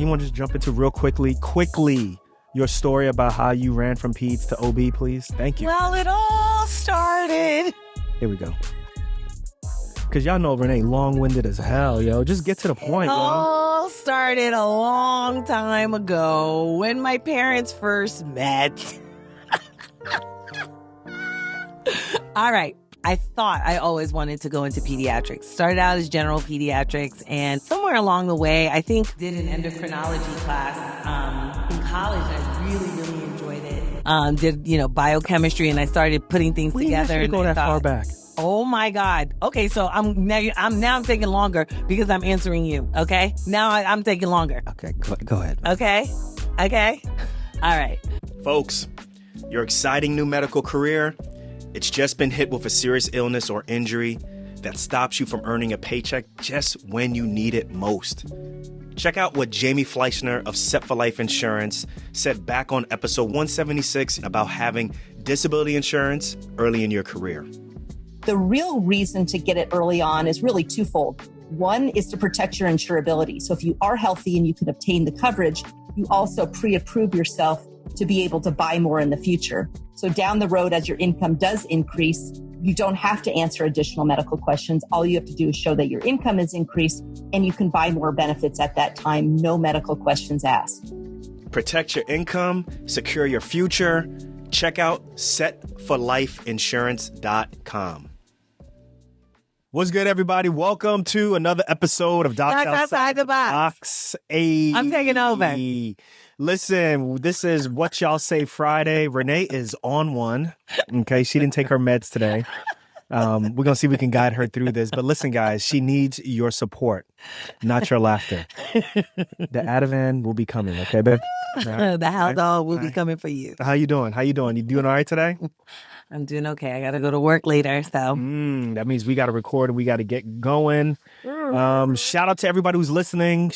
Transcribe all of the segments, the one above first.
you want to just jump into real quickly, your story about how you ran from peds to OB, please? Thank you. Well, it all started. Here we go. Because y'all know Renee long-winded as hell, yo. Just get to the point, It yo. all started a long time ago when my parents first met. All right. I thought I always wanted to go into pediatrics. Started out as general pediatrics, and somewhere along the way, I think did an endocrinology class in college. I really enjoyed it. Did biochemistry, and I started putting things together. You go that far back. Oh my God. Okay, so I'm taking longer because I'm answering you. Okay, now I'm taking longer. Okay, go ahead. Okay. All right, folks. Your exciting new medical career. It's just been hit with a serious illness or injury that stops you from earning a paycheck just when you need it most. Check out what Jamie Fleischner of Set for Life Insurance said back on episode 176 about having disability insurance early in your career. The real reason to get it early on is really twofold. One is to protect your insurability. So if you are healthy and you can obtain the coverage, you also pre-approve yourself to be able to buy more in the future. So down the road, as your income does increase, you don't have to answer additional medical questions. All you have to do is show that your income is increased and you can buy more benefits at that time. No medical questions asked. Protect your income, secure your future. Check out setforlifeinsurance.com. What's good, everybody? Welcome to another episode of Docs Outside the Box. I'm taking over. Listen, this is What Y'all Say Friday. Renee is on one. Okay, she didn't take her meds today. We're going to see if we can guide her through this. But listen, guys, she needs your support, not your laughter. The Ativan will be coming, okay, babe? The Haldol will be coming for you. How you doing? You doing all right today? I'm doing okay. I got to go to work later, so. That means we got to record and we got to get going. Shout out to everybody who's listening.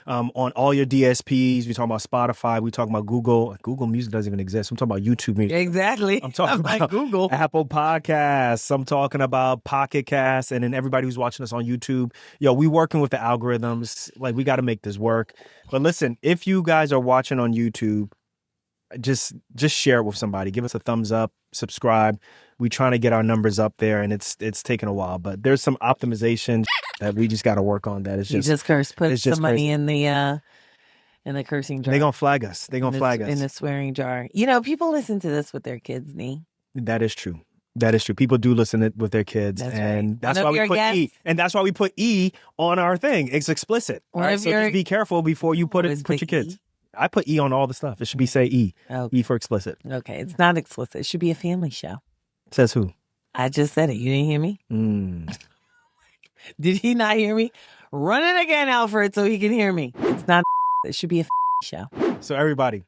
On all your DSPs. We talking about Spotify. We talking about Google. Google Music doesn't even exist. I'm talking about YouTube Music. Exactly. I'm talking about Google. Apple Podcasts. I'm talking about Pocket Casts. And then everybody who's watching us on YouTube. Yo, we working with the algorithms. Like, we got to make this work. But listen, if you guys are watching on YouTube, just share it with somebody. Give us a thumbs up, subscribe. We trying to get our numbers up there, and it's taking a while, but there's some optimization that we just got to work on. That is just, you just curse. Put some money in the cursing jar. They gonna flag us. They gonna flag us in the swearing jar. People listen to this with their kids, Nee. That is true. People do listen to with their kids, and that's why we put E. And that's why we put E on our thing. It's explicit. All right, so just be careful before you put your kids. I put E on all the stuff. It should be say E. Okay. E for explicit. Okay, it's not explicit. It should be a family show. Says who? I just said it. You didn't hear me? Did he not hear me? Run it again, Alfred, so he can hear me. It's not. It should be a show. So everybody,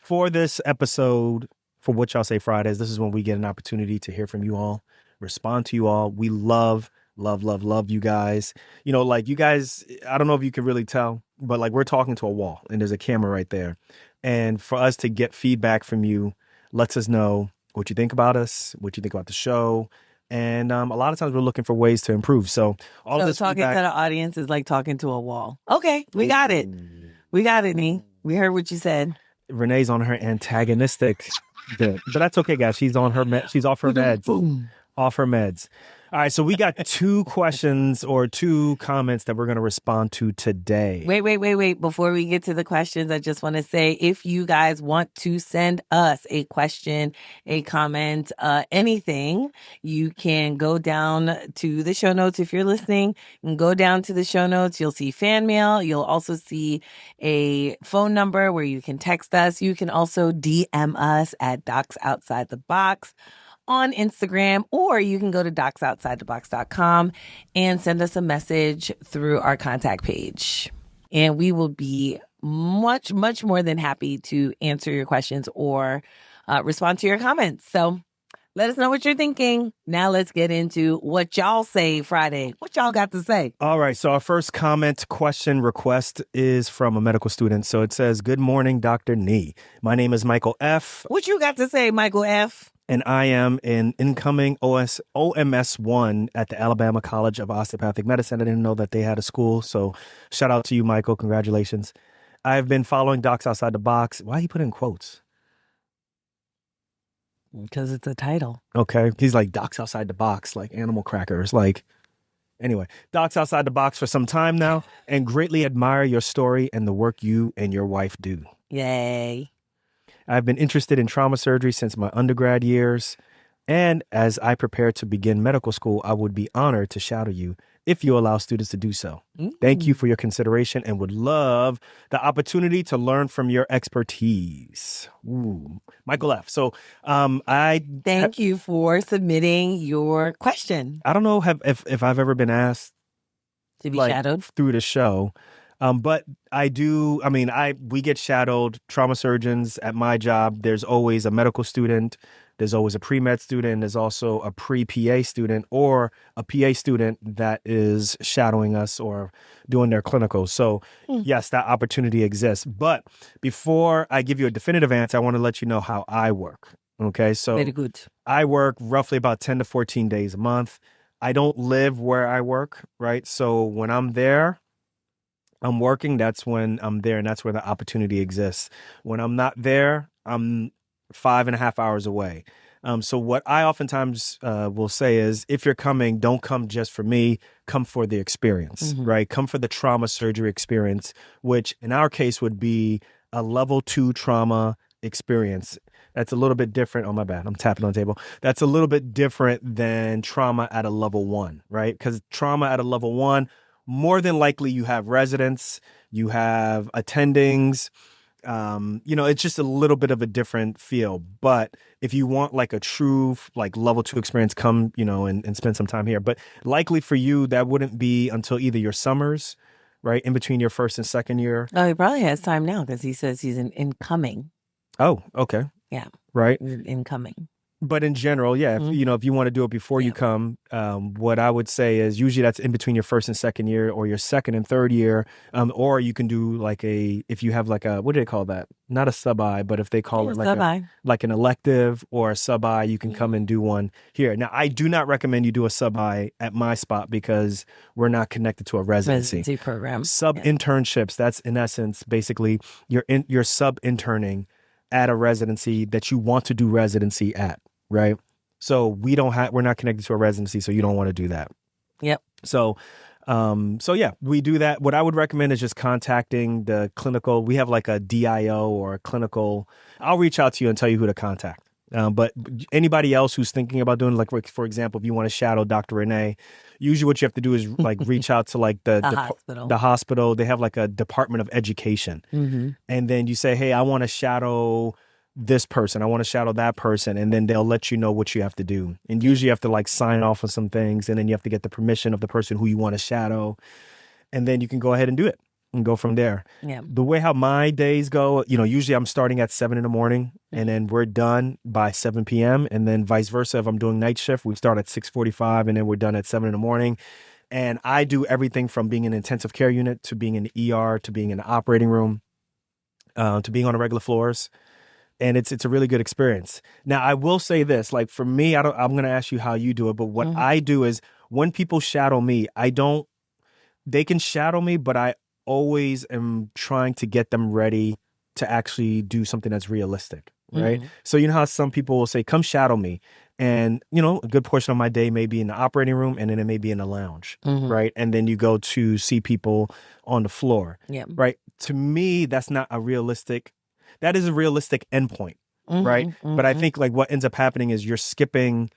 for this episode, for What Y'all Say Fridays, this is when we get an opportunity to hear from you all, respond to you all. We love you guys. You guys, I don't know if you can really tell, but we're talking to a wall and there's a camera right there. And for us to get feedback from you lets us know what you think about us, what you think about the show. And a lot of times we're looking for ways to improve. So this talking to the audience is like talking to a wall. Okay, we got it. We got it, Nee. We heard what you said. Renee's on her antagonistic bit. But that's okay, guys. She's on her she's off her meds. Boom. Off her meds. All right, so we got 2 questions or 2 comments that we're going to respond to today. Wait. Before we get to the questions, I just want to say, if you guys want to send us a question, a comment, anything, you can go down to the show notes. If you're listening, you can go down to the show notes. You'll see fan mail. You'll also see a phone number where you can text us. You can also DM us at Docs Outside the Box on Instagram, or you can go to docsoutsidethebox.com and send us a message through our contact page. And we will be much more than happy to answer your questions or respond to your comments. So let us know what you're thinking. Now let's get into What Y'all Say Friday. What y'all got to say? All right. So our first comment, question, request is from a medical student. So it says, "Good morning, Dr. Nee. My name is Michael F." What you got to say, Michael F.? and I am an incoming OMS1 at the Alabama College of Osteopathic Medicine. I didn't know that they had a school, so shout out to you, Michael. Congratulations. I've been following Docs Outside the Box. Why he put in quotes? Because it's a title. Okay. He's like, Docs Outside the Box, like animal crackers. Like, anyway, Docs Outside the Box for some time now, and greatly admire your story and the work you and your wife do. Yay. I've been interested in trauma surgery since my undergrad years, and as I prepare to begin medical school, I would be honored to shadow you if you allow students to do so. Thank you for your consideration and would love the opportunity to learn from your expertise. Ooh. Michael F. So Thank you for submitting your question. I don't know if I've ever been asked To be like, shadowed through the show. But I do, we get shadowed, trauma surgeons at my job. There's always a medical student. There's always a pre-med student. There's also a pre-PA student or a PA student that is shadowing us or doing their clinicals. So yes, that opportunity exists. But before I give you a definitive answer, I want to let you know how I work. Okay. So very good. I work roughly about 10 to 14 days a month. I don't live where I work, right? So when I'm there, I'm working, that's when I'm there, and that's where the opportunity exists. When I'm not there, I'm 5.5 hours away. So what I oftentimes will say is, if you're coming, don't come just for me, come for the experience, right? Come for the trauma surgery experience, which in our case would be a level 2 trauma experience. That's a little bit different. Oh, my bad. I'm tapping on the table. That's a little bit different than trauma at a level 1, right? Because trauma at a level 1, more than likely you have residents, you have attendings, it's just a little bit of a different feel. But if you want like a true like level 2 experience, come, and spend some time here. But likely for you, that wouldn't be until either your summers, right? In between your first and second year. Oh, he probably has time now because he says he's an incoming. Oh, okay. Yeah. Right. Incoming. But in general, yeah, if you want to do it before you come, what I would say is usually that's in between your first and second year or your second and third year. Or you can do like if you have like what do they call that? Not a sub-I, but if they call it like an elective or a sub-I, you can come and do one here. Now, I do not recommend you do a sub-I at my spot because we're not connected to a residency program. Sub-internships, that's in essence, basically you're sub-interning at a residency that you want to do residency at. Right. So we're not connected to a residency, so you don't want to do that. Yep. So yeah, we do that. What I would recommend is just contacting the clinical. We have like a DIO or a clinical. I'll reach out to you and tell you who to contact. But anybody else who's thinking about doing, like, for example, if you want to shadow Dr. Renee, usually what you have to do is like reach out to like the hospital. They have like a Department of Education. And then you say, hey, I want to shadow this person, I want to shadow that person, and then they'll let you know what you have to do. And usually you have to like sign off on some things, and then you have to get the permission of the person who you want to shadow, and then you can go ahead and do it and go from there. Yeah. The way how my days go, usually I'm starting at 7 a.m. and then we're done by 7 p.m. And then vice versa. If I'm doing night shift, we start at 6:45 and then we're done at 7 a.m. And I do everything from being in an intensive care unit to being in the ER to being in the operating room to being on the regular floors. And it's a really good experience. Now, I will say this, like for me, I'm going to ask you how you do it. But what I do is when people shadow me, they can shadow me, but I always am trying to get them ready to actually do something that's realistic. Right. So you know how some people will say, come shadow me. And, a good portion of my day may be in the operating room and then it may be in the lounge. Right. And then you go to see people on the floor. Yeah. Right. To me, that is a realistic endpoint, right? But I think like what ends up happening is you're skipping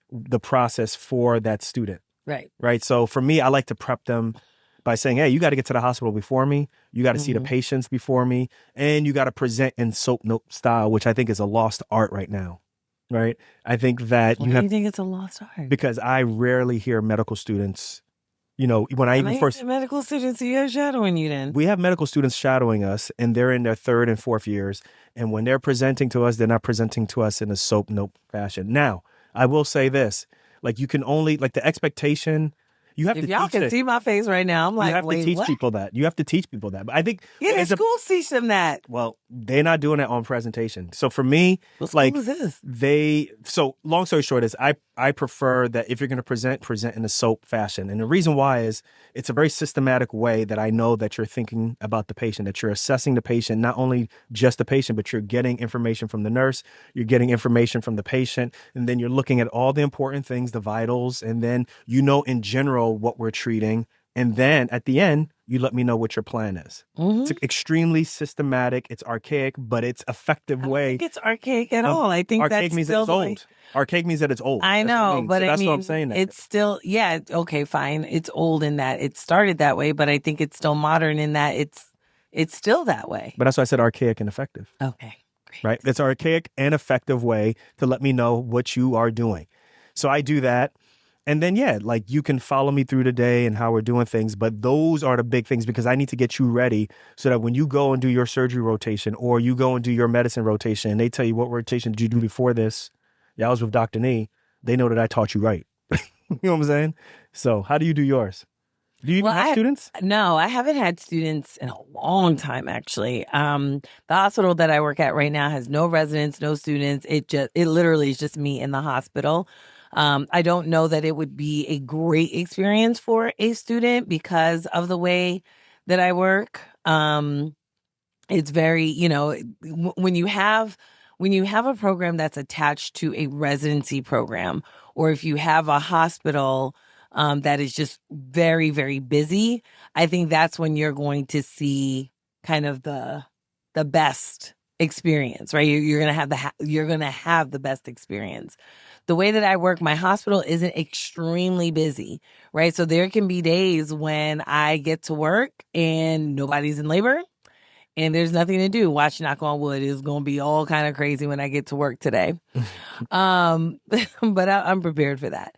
the process for that student. Right. So for me, I like to prep them by saying, hey, you got to get to the hospital before me. You got to see the patients before me. And you got to present in soap note style, which I think is a lost art right now. Right. I think that Why do you think it's a lost art? Because I rarely hear medical students, when I even first medical students you have shadowing you then. We have medical students shadowing us and they're in their 3rd and 4th years. And when they're presenting to us, they're not presenting to us in a soap note fashion. Now, I will say this, like you can only, like the expectation, You have If to y'all teach can see my face right now, I'm you like, have to wait, teach what? people that. You have to teach people that. But I think Yeah, the it's a schools teach them that. well, they're not doing it on presentation. So for me, What school like is this? so long story short is I prefer that if you're going to present in a SOAP fashion. And the reason why is it's a very systematic way that I know that you're thinking about the patient, that you're assessing the patient, not only just the patient, but you're getting information from the nurse, you're getting information from the patient, and then you're looking at all the important things, the vitals, and then you know in general what we're treating. And then at the end, you let me know what your plan is. Mm-hmm. It's extremely systematic. It's archaic, but it's effective I don't way. think it's archaic at of- all. I think Archaic that's means that still it's the way. old. Archaic means that it's old. I That's what it know, means. but So I that's what I'm mean, saying. That. it's still, yeah, okay, fine. It's old in that it started that way, but I think it's still modern in that it's still that way. But that's why I said archaic and effective. Okay, great. Right? It's archaic and effective way to let me know what you are doing. So I do that. And then, yeah, like you can follow me through the day and how we're doing things. But those are the big things because I need to get you ready so that when you go and do your surgery rotation or you go and do your medicine rotation and they tell you what rotation did you do before this, yeah, I was with Dr. Nee, they know that I taught you right. You know what I'm saying? So how do you do yours? Do you even have students? No, I haven't had students in a long time, actually. The hospital that I work at right now has no residents, no students. It literally is just me in the hospital. I don't know that it would be a great experience for a student because of the way that I work. It's very, when you have a program that's attached to a residency program, or if you have a hospital that is just very, very busy, I think that's when you're going to see kind of the best experience, right? You're gonna have you're gonna have the best experience. The way that I work, my hospital isn't extremely busy, right? So there can be days when I get to work and nobody's in labor and there's nothing to do. Watch, knock on wood, is going to be all kind of crazy when I get to work today. But I'm prepared for that.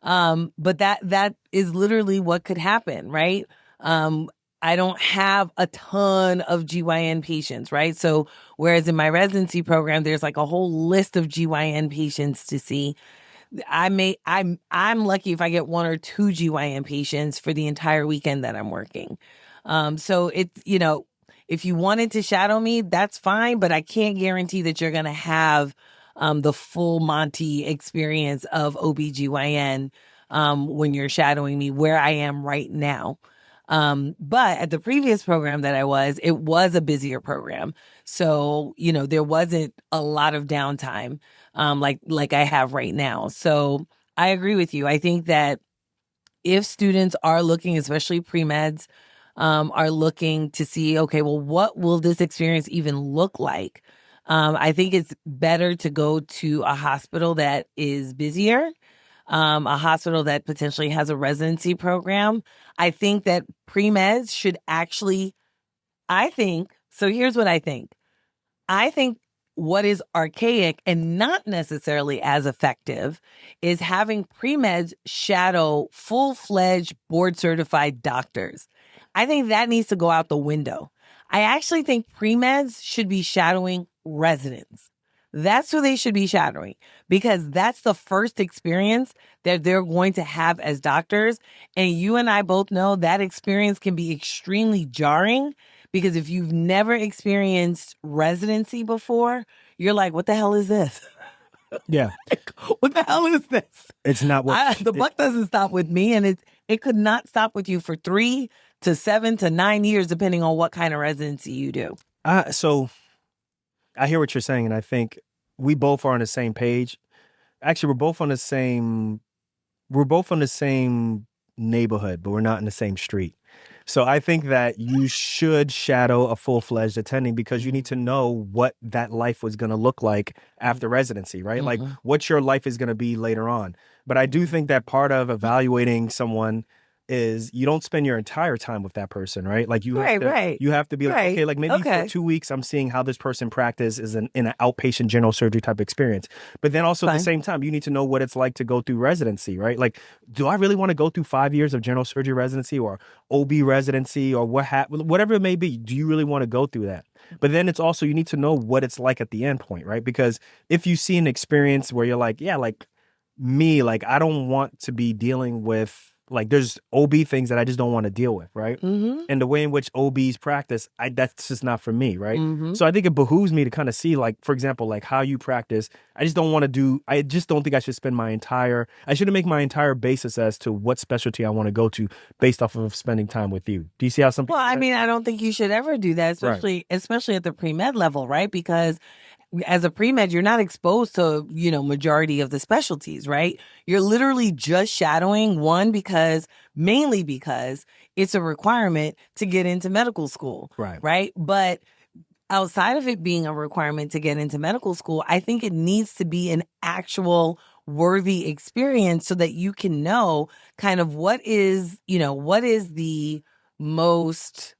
But that is literally what could happen, right? I don't have a ton of GYN patients, right? So whereas in my residency program, there's like a whole list of GYN patients to see. I'm lucky if I get one or two GYN patients for the entire weekend that I'm working. So it's, if you wanted to shadow me, that's fine, but I can't guarantee that you're going to have the full Monty experience of OB-GYN when you're shadowing me where I am right now. But at the previous program that it was a busier program. So, there wasn't a lot of downtime like I have right now. So I agree with you. I think that if students are looking, especially pre-meds, are looking to see, okay, well, what will this experience even look like? I think it's better to go to a hospital that is busier, a hospital that potentially has a residency program. I think that pre-meds should actually, so here's what I think. I think what is archaic and not necessarily as effective is having pre-meds shadow full-fledged board-certified doctors. I think that needs to go out the window. I actually think pre-meds should be shadowing residents. That's who they should be shadowing because that's the first experience that they're going to have as doctors. And you and I both know that experience can be extremely jarring because if you've never experienced residency before, you're like, what the hell is this? Yeah. What the hell is this? It's not what the buck doesn't stop with me, and it could not stop with you for 3 to 7 to 9 years, depending on what kind of residency you do. So I hear what you're saying, and I think we both are on the same page. Actually, we're both on the same neighborhood, but we're not in the same street. So I think that you should shadow a full-fledged attending because you need to know what that life was going to look like after residency, right? Like what your life is going to be later on. But I do think that part of evaluating someone is you don't spend your entire time with that person, right? Like you have to be like, okay, like maybe for 2 weeks, I'm seeing how this person practices in an outpatient general surgery type experience. But then also at the same time, you need to know what it's like to go through residency, right? Like, do I really want to go through 5 years of general surgery residency or OB residency or whatever it may be? Do you really want to go through that? But then it's also, you need to know what it's like at the end point, right? Because if you see an experience where you're like, yeah, like me, like I don't want to be dealing with Like there's OB things that I just don't want to deal with, right? Mm-hmm. And the way in which OBs practice, that's just not for me, right? Mm-hmm. So I think it behooves me to kind of see, like, for example, like how you practice. I just don't think I should spend I shouldn't make my entire basis as to what specialty I want to go to based off of spending time with you. Do you see how some Well, I mean, I don't think you should ever do that, especially at the pre-med level, right? Because as a pre-med, you're not exposed to, majority of the specialties, right? You're literally just shadowing mainly because it's a requirement to get into medical school, right? But outside of it being a requirement to get into medical school, I think it needs to be an actual worthy experience so that you can know kind of what is the most,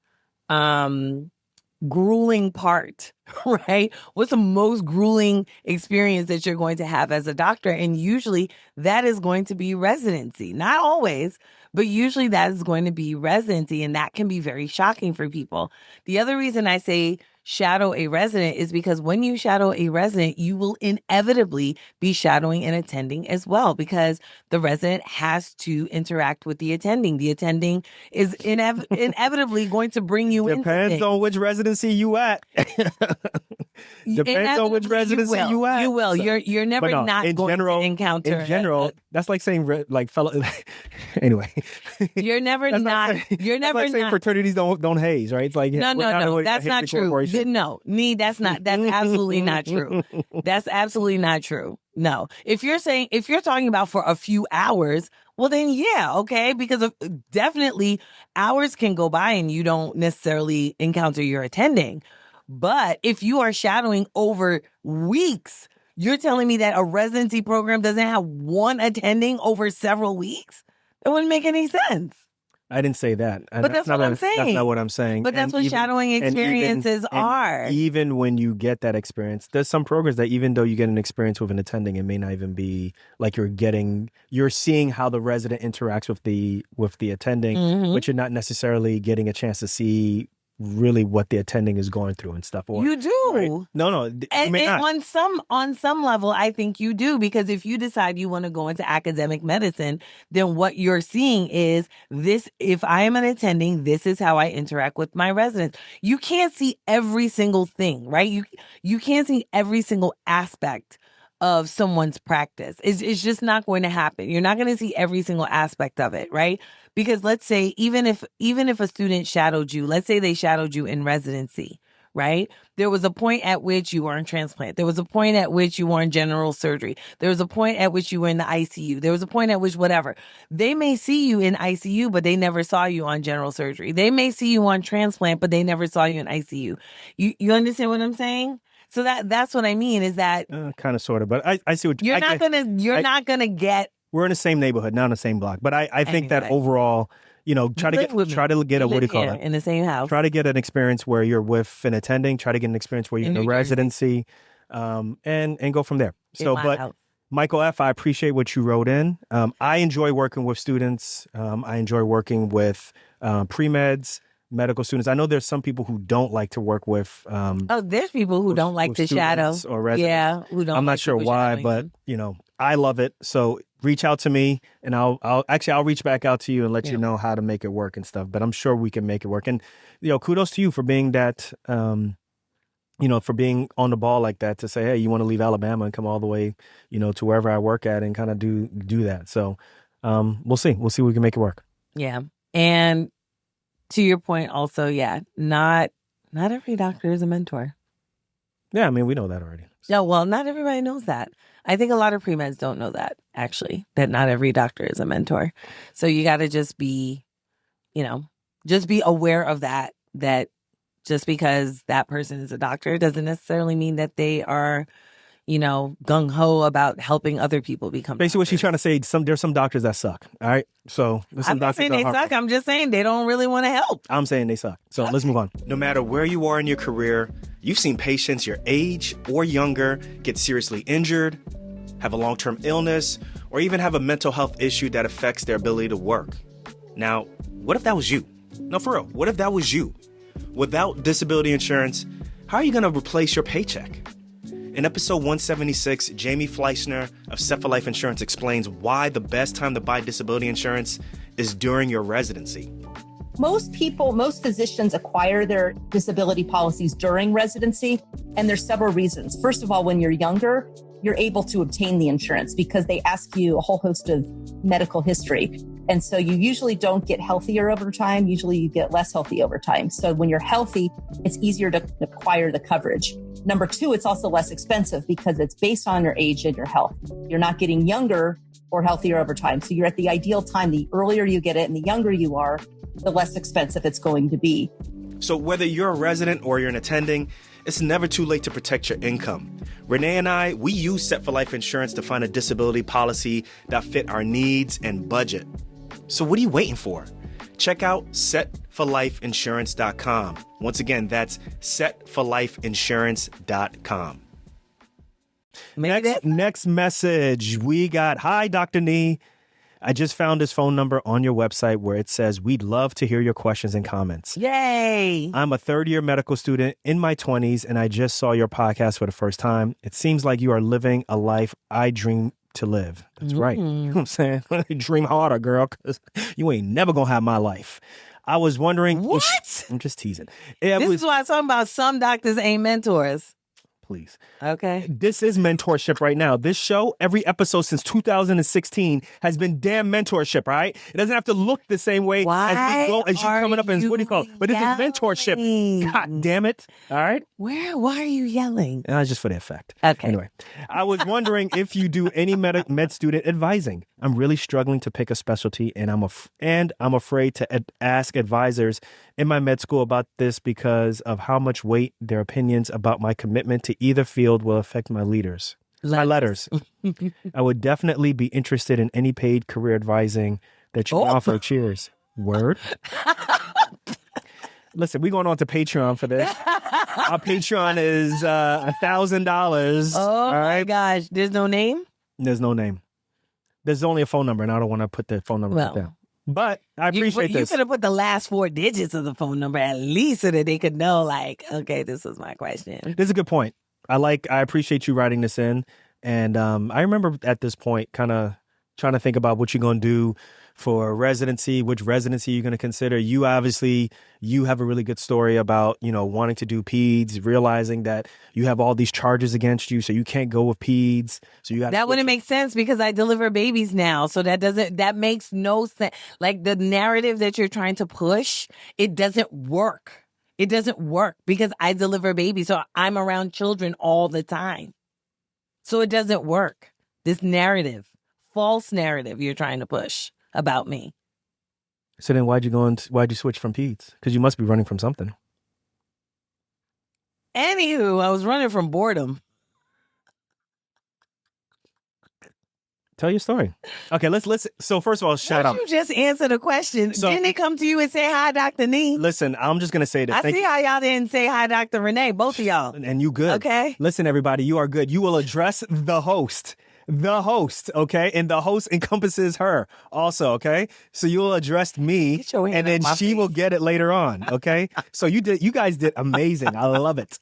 grueling part, right? What's the most grueling experience that you're going to have as a doctor? And usually that is going to be residency. Not always, but usually that is going to be residency, and that can be very shocking for people. The other reason I say shadow a resident is because when you shadow a resident, you will inevitably be shadowing and attending as well, because the resident has to interact with the attending. The attending is inevitably going to bring you into Depends on which residency you at. Depends on which residency you at. You will. So, you're never not going to encounter. In general, that's like saying like fellow. Anyway, you're never not. You're never like saying not. fraternities don't haze, right? It's like No. That's not true. No, that's not. That's absolutely not true. That's absolutely not true. No. If you're talking about for a few hours, well then yeah, okay, because definitely hours can go by and you don't necessarily encounter your attending. But if you are shadowing over weeks, you're telling me that a residency program doesn't have one attending over several weeks? That wouldn't make any sense. I didn't say that. But that's what I'm saying. That's not what I'm saying. But that's what shadowing experiences are. Even when you get that experience, there's some programs that even though you get an experience with an attending, it may not even be like you're seeing how the resident interacts with the attending, but you're not necessarily getting a chance to see really what the attending is going through and stuff. You do. Right? No, you may not. On some level, I think you do, because if you decide you want to go into academic medicine, then what you're seeing is this. If I am an attending, this is how I interact with my residents. You can't see every single thing, right? You can't see every single aspect of someone's practice. It's just not going to happen. You're not going to see every single aspect of it, right? Because let's say even if a student shadowed you, let's say they shadowed you in residency, right? There was a point at which you were in transplant. There was a point at which you were in general surgery. There was a point at which you were in the ICU. There was a point at which whatever. They may see you in ICU, but they never saw you on general surgery. They may see you on transplant, but they never saw you in ICU. You understand what I'm saying? So that's what I mean is that kind of, sort of, but I see what you're not gonna get. We're in the same neighborhood, not in the same block, but I think that overall, try to get a what do you call it, in the same house. Try to get an experience where you're with an attending. Try to get an experience where you're in a residency, and go from there. So, but Michael F., I appreciate what you wrote in. I enjoy working with students. I enjoy working with pre-meds. Medical students. I know there's some people who don't like to work with. There's people who don't like to shadow or residents. Yeah, who don't. I'm not sure why, but I love it. So reach out to me, and I'll reach back out to you and let you know how to make it work and stuff. But I'm sure we can make it work. And kudos to you for being that. For being on the ball like that to say, hey, you want to leave Alabama and come all the way, to wherever I work at and kind of do that. So we'll see. We'll see if we can make it work. Yeah, and. To your point also, not every doctor is a mentor. Yeah, I mean, we know that already. No, well, not everybody knows that. I think a lot of pre-meds don't know that, actually, that not every doctor is a mentor. So you got to just be aware of that just because that person is a doctor doesn't necessarily mean that they are, gung-ho about helping other people become basically doctors. What she's trying to say, there's some doctors that suck, all right? So I'm not saying they suck. I'm just saying they don't really want to help. I'm saying they suck. So let's move on. No matter where you are in your career, you've seen patients your age or younger get seriously injured, have a long-term illness, or even have a mental health issue that affects their ability to work. Now, what if that was you? No, for real, what if that was you? Without disability insurance, how are you going to replace your paycheck? In episode 176, Jamie Fleischner of Cepha Life Insurance explains why the best time to buy disability insurance is during your residency. Most physicians acquire their disability policies during residency, and there's several reasons. First of all, when you're younger, you're able to obtain the insurance because they ask you a whole host of medical history. And so you usually don't get healthier over time. Usually you get less healthy over time. So when you're healthy, it's easier to acquire the coverage. Number two, it's also less expensive because it's based on your age and your health. You're not getting younger or healthier over time. So you're at the ideal time. The earlier you get it and the younger you are, the less expensive it's going to be. So whether you're a resident or you're an attending, it's never too late to protect your income. Renee and I, we use Set for Life Insurance to find a disability policy that fit our needs and budget. So what are you waiting for? Check out setforlifeinsurance.com. Once again, that's setforlifeinsurance.com. Next message. We got, hi, Dr. Nee. I just found his phone number on your website where it says, we'd love to hear your questions and comments. Yay. I'm a third-year medical student in my 20s, and I just saw your podcast for the first time. It seems like you are living a life I dream to live. That's right. You know what I'm saying? Dream harder, girl, because you ain't never going to have my life. I was wondering. What? I'm just teasing. This is why I'm talking about some doctors ain't mentors. Please. Okay. This is mentorship right now. This show, every episode since 2016 has been damn mentorship, right? It doesn't have to look the same way as you coming up and what do you call it? But this is mentorship. God damn it. All right. Why are you yelling? Just for the effect. Okay. Anyway, I was wondering if you do any med student advising. I'm really struggling to pick a specialty, and I'm afraid to ask advisors in my med school about this because of how much weight their opinions about my commitment to either field will affect my letters. I would definitely be interested in any paid career advising that you offer. Cheers. Word. Listen, we're going on to Patreon for this. Our Patreon is $1,000. Oh, my gosh. There's no name? There's no name. There's only a phone number, and I don't want to put the phone number down. But I appreciate this. You could have put the last 4 digits of the phone number at least so that they could know, like, okay, this is my question. This is a good point. I appreciate you writing this in. And I remember at this point kind of trying to think about what you're going to do for residency, which residency you're going to consider. You have a really good story about, wanting to do peds, realizing that you have all these charges against you, so you can't go with peds. So that wouldn't make sense because I deliver babies now. So that makes no sense. Like the narrative that you're trying to push, it doesn't work. It doesn't work because I deliver babies. So I'm around children all the time. So it doesn't work. This narrative, false narrative you're trying to push about me. So then why'd you switch from peds? Because you must be running from something. Anywho, I was running from boredom. Tell your story. Okay, let's. So first of all, shout out. You just answer the question. Didn't they come to you and say hi, Dr. Nee? Listen, I'm just gonna say that. I see how y'all didn't say hi, Dr. Renee. Both of y'all. And you good. Okay. Listen, everybody, you are good. You will address the host. Okay? And the host encompasses her also, okay? So you'll address me, and then she will get it later on, okay? So you guys did amazing. I love it.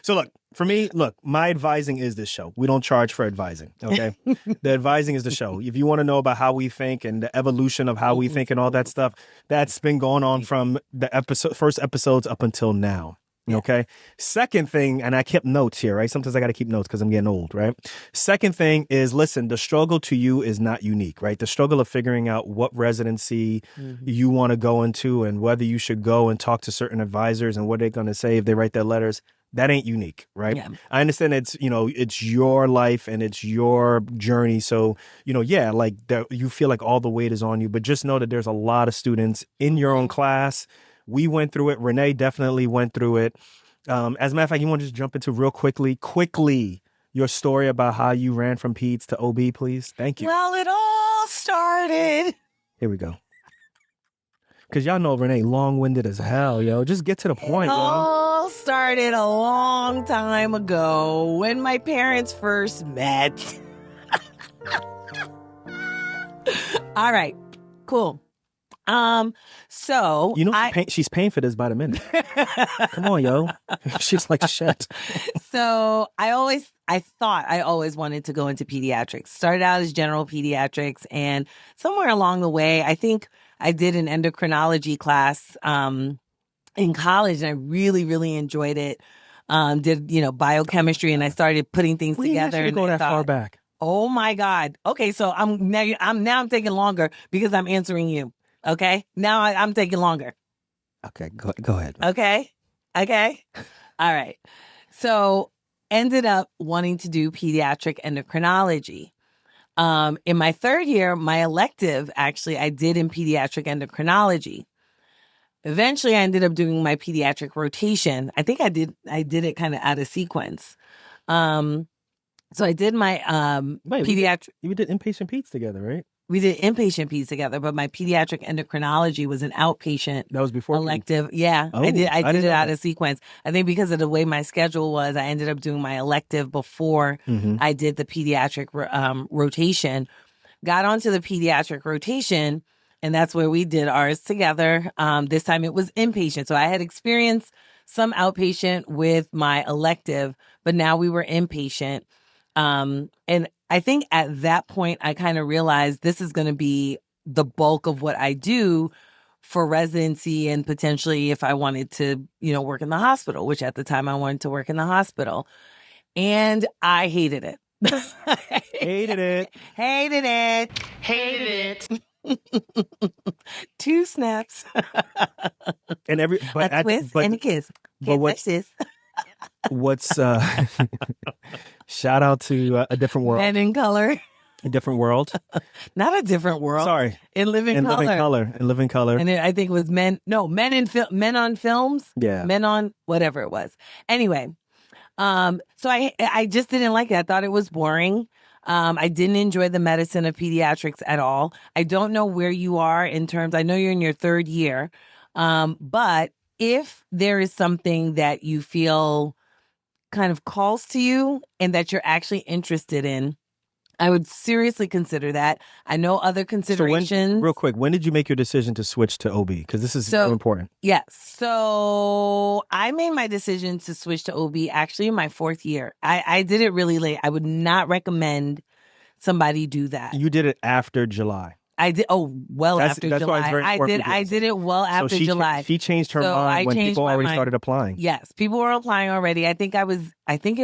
So for me, my advising is this show. We don't charge for advising, okay? The advising is the show. If you want to know about how we think and the evolution of how we think and all that stuff, that's been going on from the first episodes up until now. Okay. Second thing, and I kept notes here, right? Sometimes I got to keep notes because I'm getting old, right? Second thing is, listen, the struggle to you is not unique, right? The struggle of figuring out what residency you want to go into and whether you should go and talk to certain advisors and what they're going to say if they write their letters. That ain't unique, right? Yeah. I understand it's your life and it's your journey. So, you feel like all the weight is on you, but just know that there's a lot of students in your own class. We went through it. Renee definitely went through it. As a matter of fact, you want to just jump into real quickly, your story about how you ran from peds to OB, please? Thank you. Well, it all started. Here we go. Because y'all know Renee long-winded as hell, yo. Just get to the point, yo. It all started a long time ago when my parents first met. All right, cool. So You know, she's paying for this by the minute. Come on, yo. She's like, shit. So I thought I always wanted to go into pediatrics. Started out as general pediatrics, and somewhere along the way, I think I did an endocrinology class in college, and I really, really enjoyed it. Did biochemistry, and I started putting things together. And go that far back. Oh my God. Okay, so I'm taking longer because I'm answering you. Okay, now I'm taking longer. Okay, go ahead. Okay. All right. So ended up wanting to do pediatric endocrinology. In my third year, my elective, actually, I did in pediatric endocrinology. Eventually, I ended up doing my pediatric rotation. I think I did it kind of out of sequence. So I did my pediatric. We did inpatient peds together, right? We did inpatient peds together, but my pediatric endocrinology was an outpatient. That was before elective. Yeah, I did it out of sequence. I think because of the way my schedule was, I ended up doing my elective before I did the pediatric rotation. Got onto the pediatric rotation, and that's where we did ours together. This time it was inpatient. So I had experienced some outpatient with my elective, but now we were inpatient. And I think at that point, I kind of realized this is going to be the bulk of what I do for residency and potentially if I wanted to, work in the hospital, which at the time I wanted to work in the hospital. And I hated it. Hated it. 2 snaps. And a twist and a kiss. But what's shout out to A Different World. Men in Color. A Different World. Not A Different World. Sorry. In Living Color. In Living Color. And I think it was Men on Films. Yeah. Men on whatever it was. Anyway, so I just didn't like it. I thought it was boring. I didn't enjoy the medicine of pediatrics at all. I don't know where you are in terms, I know you're in your third year, but if there is something that you feel kind of calls to you and that you're actually interested in, I would seriously consider that. I know other considerations. Real quick, when did you make your decision to switch to OB? Because this is so important. Yes. So I made my decision to switch to OB actually in my 4th year. I did it really late. I would not recommend somebody do that. You did it after July. I did. After that's July. Why it's very important. I did it well after July. She changed her mind when people already started applying. Yes, people were applying already. I think it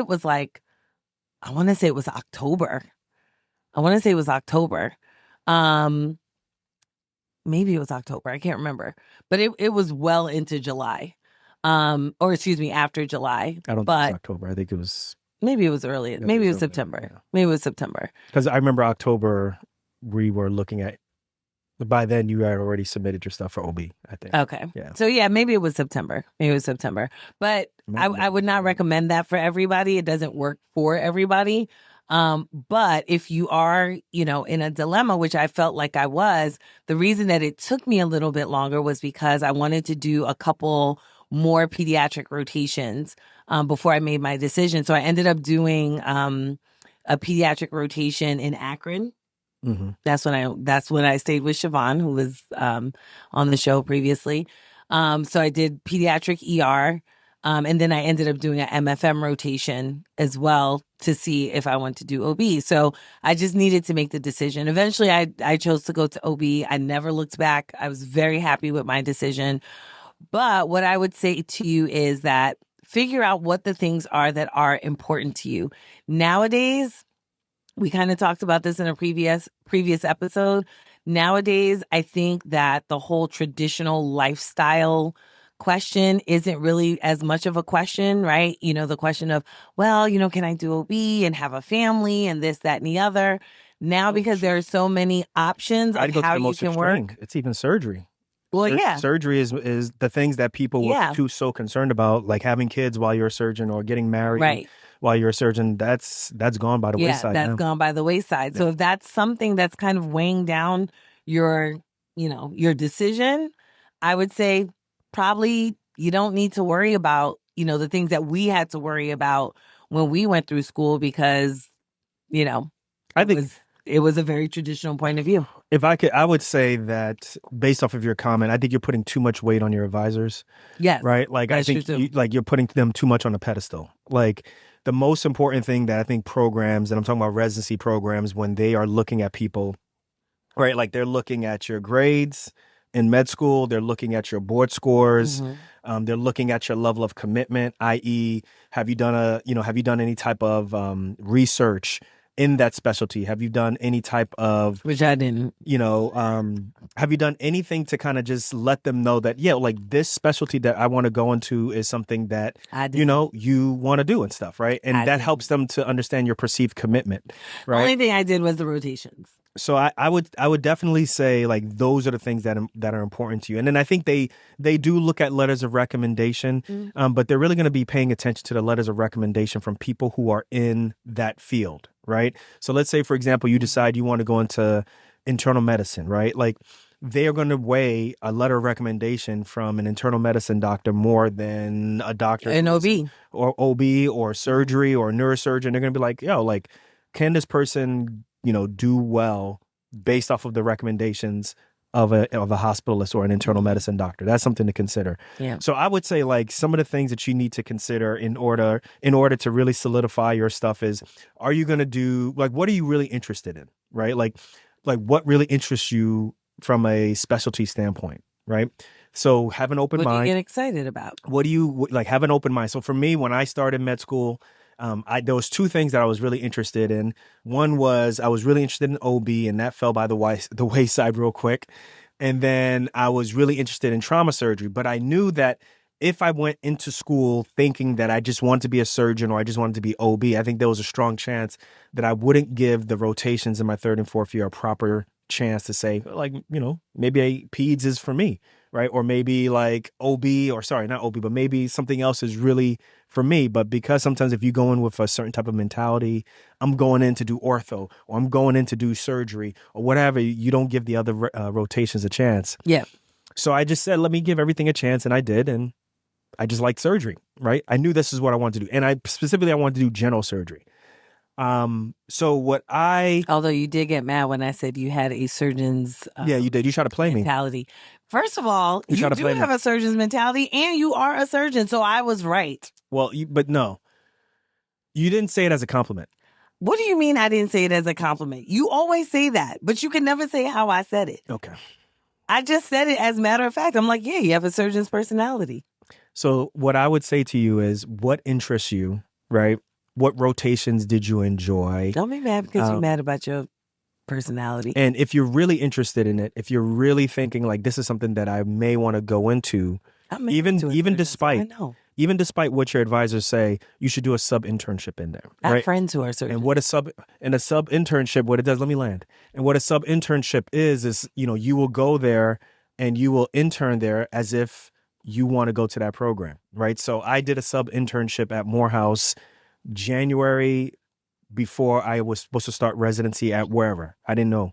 was like, I want to say it was October. Maybe it was October. I can't remember, but it was well into July, or excuse me, after July. I don't think it was October. I think it was. Maybe it was earlier. Maybe it was September. Yeah. Maybe it was September. Because I remember October, we were looking at. By then, you had already submitted your stuff for OB, I think. Okay. Yeah. So, maybe it was September. But I would not recommend that for everybody. It doesn't work for everybody. But if you are, in a dilemma, which I felt like I was, the reason that it took me a little bit longer was because I wanted to do a couple more pediatric rotations before I made my decision. So I ended up doing a pediatric rotation in Akron. Mm-hmm. That's when I stayed with Siobhan, who was on the show previously. So I did pediatric ER, and then I ended up doing an MFM rotation as well to see if I want to do OB. So I just needed to make the decision. Eventually, I chose to go to OB. I never looked back. I was very happy with my decision. But what I would say to you is that figure out what the things are that are important to you. Nowadays, we kind of talked about this in a previous episode. Nowadays, I think that the whole traditional lifestyle question isn't really as much of a question, right? The question of, can I do OB and have a family and this, that, and the other? Now, because there are so many options of how you can work. It's even surgery. Well, yeah. Surgery is the things that people were so concerned about, like having kids while you're a surgeon or getting married. Right. While you're a surgeon, that's gone by the wayside. Yeah, that's gone by the wayside. So if that's something that's kind of weighing down your decision, I would say probably you don't need to worry about, the things that we had to worry about when we went through school because, I think it was a very traditional point of view. If I could, I would say that based off of your comment, I think you're putting too much weight on your advisors, Yes. right? Like, I That's true think too. you're putting them too much on a pedestal. Like, the most important thing that I think programs, and I'm talking about residency programs, when they are looking at people, right? Like, they're looking at your grades in med school, they're looking at your board scores, they're looking at your level of commitment, i.e., have you done any type of research in that specialty? Have you done any type of Which I didn't. have you done anything to kind of just let them know that, yeah, like this specialty that I want to go into is something that, I didn't. you want to do and stuff, right? And that helps them to understand your perceived commitment, The right? only thing I did was the rotations. So I would definitely say like those are the things that are important to you. And then I think they do look at letters of recommendation, but they're really going to be paying attention to the letters of recommendation from people who are in that field, right? So let's say, for example, you decide you want to go into internal medicine, right? Like they are going to weigh a letter of recommendation from an internal medicine doctor more than a doctor An OB. or OB or surgery or neurosurgeon. They're going to be like, yo, like, can this person do well based off of the recommendations of a hospitalist or an internal medicine doctor? That's something to consider. Yeah. So I would say like some of the things that you need to consider in order to really solidify your stuff is, are you going to do, like, what are you really interested in, right? Like what really interests you from a specialty standpoint, right? So have an open mind. What do you get excited about? What do you like? Have an open mind. So for me, when I started med school, there was two things that I was really interested in. One was I was really interested in OB, and that fell by the wayside real quick. And then I was really interested in trauma surgery, but I knew that if I went into school thinking that I just wanted to be a surgeon or I just wanted to be OB, I think there was a strong chance that I wouldn't give the rotations in my third and fourth year a proper chance to say, like, maybe peds is for me, right? Or maybe like not OB, but maybe something else is really for me. But because sometimes if you go in with a certain type of mentality, I'm going in to do ortho or I'm going in to do surgery or whatever, you don't give the other rotations a chance. Yeah. So I just said, let me give everything a chance. And I did. And I just liked surgery, right? I knew this is what I wanted to do. And I wanted to do general surgery. Although you did get mad when I said you had a surgeon's yeah, you did. You tried to play mentality. First of all, you do have a surgeon's mentality and you are a surgeon. So I was right. Well, but no, you didn't say it as a compliment. What do you mean I didn't say it as a compliment? You always say that, but you can never say how I said it. Okay. I just said it as a matter of fact. I'm like, yeah, you have a surgeon's personality. So what I would say to you is, what interests you, right? What rotations did you enjoy? Don't be mad because you're mad about your personality. And if you're really interested in it, if you're really thinking like this is something that I may want to go into, even despite what your advisors say, you should do a sub internship in there. I have right? friends who are surgeons. And what a sub internship, what it does, let me land. And what a sub internship is you will go there and you will intern there as if you want to go to that program, right? So I did a sub internship at Morehouse January before I was supposed to start residency at wherever. I didn't know.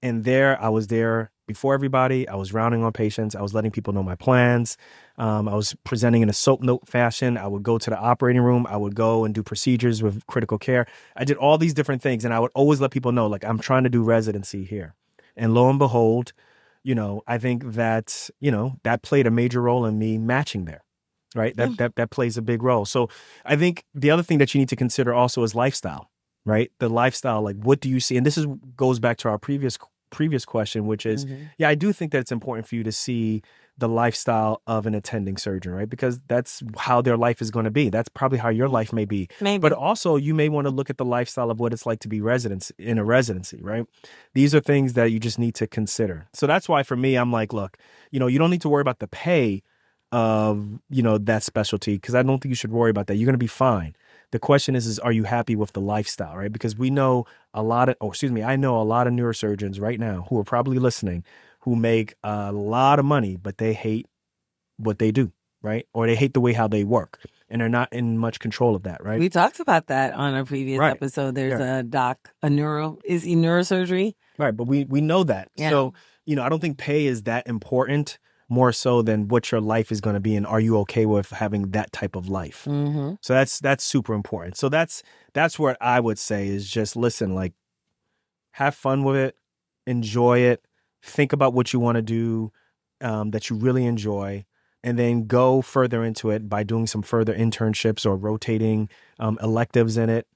And I was there before everybody. I was rounding on patients. I was letting people know my plans. I was presenting in a soap note fashion. I would go to the operating room. I would go and do procedures with critical care. I did all these different things. And I would always let people know, like, I'm trying to do residency here. And lo and behold, I think that, that played a major role in me matching there. Right. That plays a big role. So I think the other thing that you need to consider also is lifestyle, right? The lifestyle, like, what do you see? And this goes back to our previous question, which is, yeah, I do think that it's important for you to see the lifestyle of an attending surgeon, right? Because that's how their life is going to be. That's probably how your life may be. Maybe. But also you may want to look at the lifestyle of what it's like to be in a residency, right? These are things that you just need to consider. So that's why for me, I'm like, look, you don't need to worry about the pay of, that specialty, because I don't think you should worry about that. You're going to be fine. The question is are you happy with the lifestyle, right? Because I know a lot of neurosurgeons right now who are probably listening who make a lot of money, but they hate what they do, right? Or they hate the way how they work, and they're not in much control of that, right? We talked about that on a previous episode. There's a neurosurgery? Right, but we know that. Yeah. So, I don't think pay is that important, more so than what your life is going to be and are you okay with having that type of life. Mm-hmm. So that's super important. So that's what I would say is just listen, like, have fun with it, enjoy it, think about what you want to do that you really enjoy, and then go further into it by doing some further internships or rotating electives in it,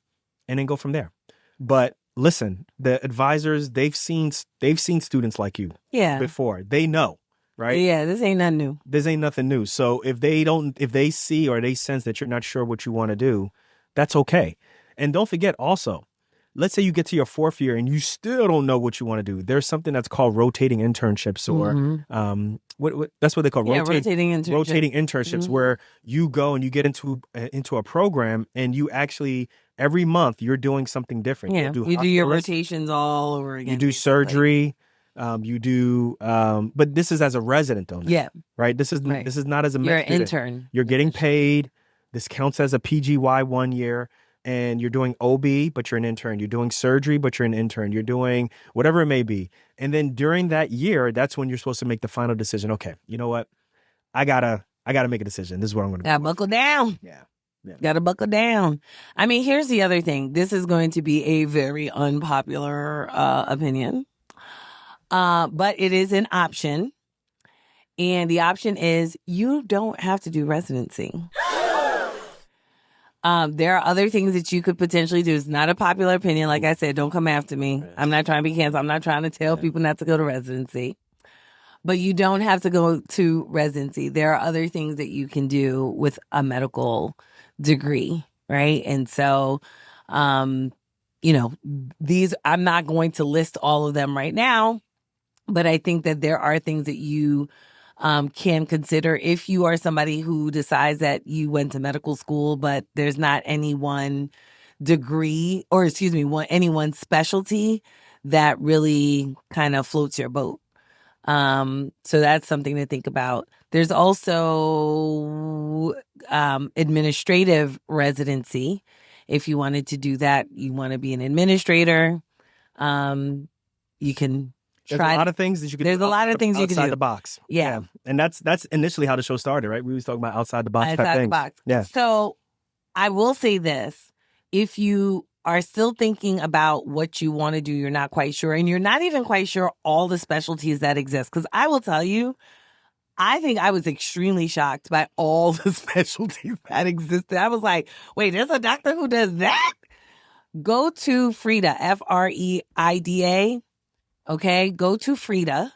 and then go from there. But listen, the advisors, they've seen students like you before. They know, right? Yeah, this ain't nothing new. This ain't nothing new. So if they see or they sense that you're not sure what you want to do, that's okay. And don't forget also, let's say you get to your 4th year and you still don't know what you want to do. There's something that's called rotating internships, or that's what they call rotating internships, where you go and you get into a program and you actually every month you're doing something different. Yeah, you do your rotations all over again. You do surgery. You do, but this is as a resident, though. Yeah. Right. This is not as a you're an intern. You're getting paid. This counts as a PGY 1 year, and you're doing OB, but you're an intern. You're doing surgery, but you're an intern. You're doing whatever it may be, and then during that year, that's when you're supposed to make the final decision. Okay, you know what? I gotta make a decision. This is what I'm going to do. Gotta buckle down. Yeah. Gotta buckle down. I mean, here's the other thing. This is going to be a very unpopular opinion. But it is an option. And the option is you don't have to do residency. There are other things that you could potentially do. It's not a popular opinion. Like I said, don't come after me. I'm not trying to be canceled. I'm not trying to tell people not to go to residency. But you don't have to go to residency. There are other things that you can do with a medical degree, right? And so, these, I'm not going to list all of them right now, but I think that there are things that you can consider if you are somebody who decides that you went to medical school, but there's not any one degree, or any one specialty that really kind of floats your boat. So that's something to think about. There's also administrative residency. If you wanted to do that, you want to be an administrator, you can There's a lot of things that you can do. There's a lot of things you can do. Outside the box. Yeah. And that's initially how the show started, right? We was talking about outside the box type things. The box. Yeah. So I will say this. If you are still thinking about what you want to do, you're not quite sure, and you're not even quite sure all the specialties that exist, because I will tell you, I think I was extremely shocked by all the specialties that existed. I was like, wait, there's a doctor who does that? Go to FREIDA, FREIDA. Okay, go to FREIDA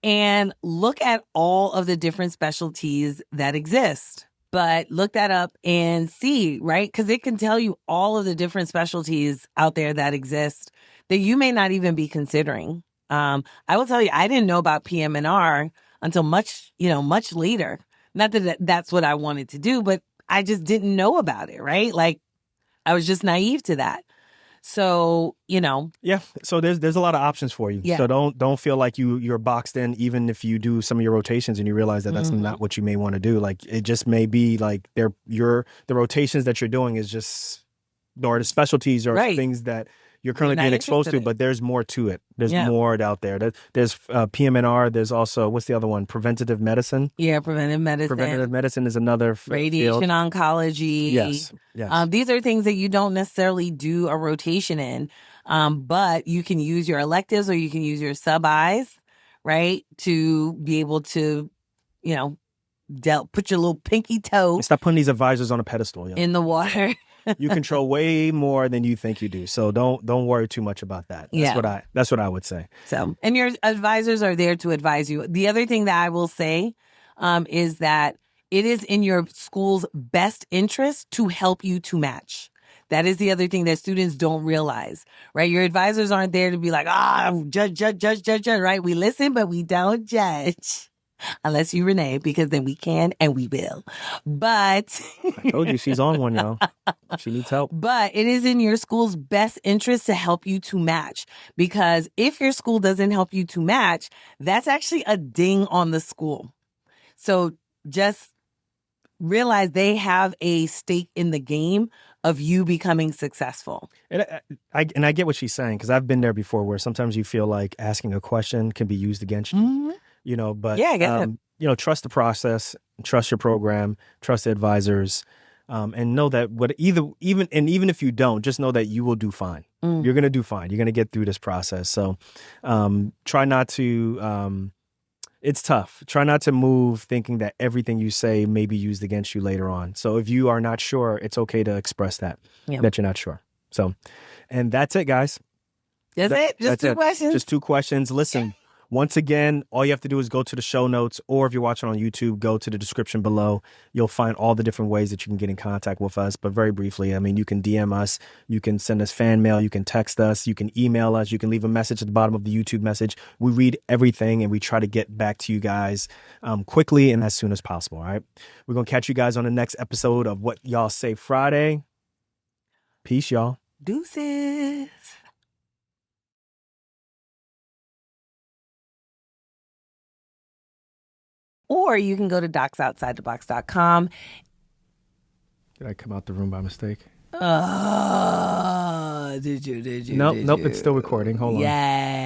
and look at all of the different specialties that exist. But look that up and see, right? Because it can tell you all of the different specialties out there that exist that you may not even be considering. I will tell you, I didn't know about PM&R until much later. Not that that's what I wanted to do, but I just didn't know about it, right? Like, I was just naive to that. So, Yeah. So there's a lot of options for you. Yeah. So don't feel like you're boxed in, even if you do some of your rotations and you realize that that's not what you may want to do. Like, it just may be like the rotations that you're doing is just, or the specialties or things that you're currently being exposed to, but there's more to it. There's more out there. There's PM&R. There's also, what's the other one? Preventative medicine. Yeah, preventive medicine. Preventative medicine is another radiation field. oncology. Yes. These are things that you don't necessarily do a rotation in, but you can use your electives or you can use your sub-Is, right, to be able to, put your little pinky toe. Stop putting these advisors on a pedestal. In the water. You control way more than you think you do. So don't worry too much about that. That's what I would say. So, and your advisors are there to advise you. The other thing that I will say is that it is in your school's best interest to help you to match. That is the other thing that students don't realize, right? Your advisors aren't there to be like, judge, right? We listen, but we don't judge. Unless you Renee, because then we can and we will. But I told you she's on one, y'all. She needs help. But it is in your school's best interest to help you to match, because if your school doesn't help you to match, that's actually a ding on the school. So just realize they have a stake in the game of you becoming successful. And I get what she's saying, because I've been there before, where sometimes you feel like asking a question can be used against you. Mm-hmm. But I get it. trust the process, trust your program, trust the advisors. And know that even if you don't, just know that you will do fine. You're gonna do fine. You're gonna get through this process. So try not to. It's tough. Try not to move thinking that everything you say may be used against you later on. So if you are not sure, it's okay to express that you're not sure. So, and that's it, guys. That's it. Just two questions. Just 2 questions. Listen, once again, all you have to do is go to the show notes, or if you're watching on YouTube, go to the description below. You'll find all the different ways that you can get in contact with us. But very briefly, I mean, you can DM us, you can send us fan mail, you can text us, you can email us, you can leave a message at the bottom of the YouTube message. We read everything and we try to get back to you guys quickly and as soon as possible. All right. We're going to catch you guys on the next episode of What Y'all Say Friday. Peace, y'all. Deuces. Or you can go to docsoutsidethebox.com. Did I come out the room by mistake? Did you? Nope, it's still recording. Hold on. Yay.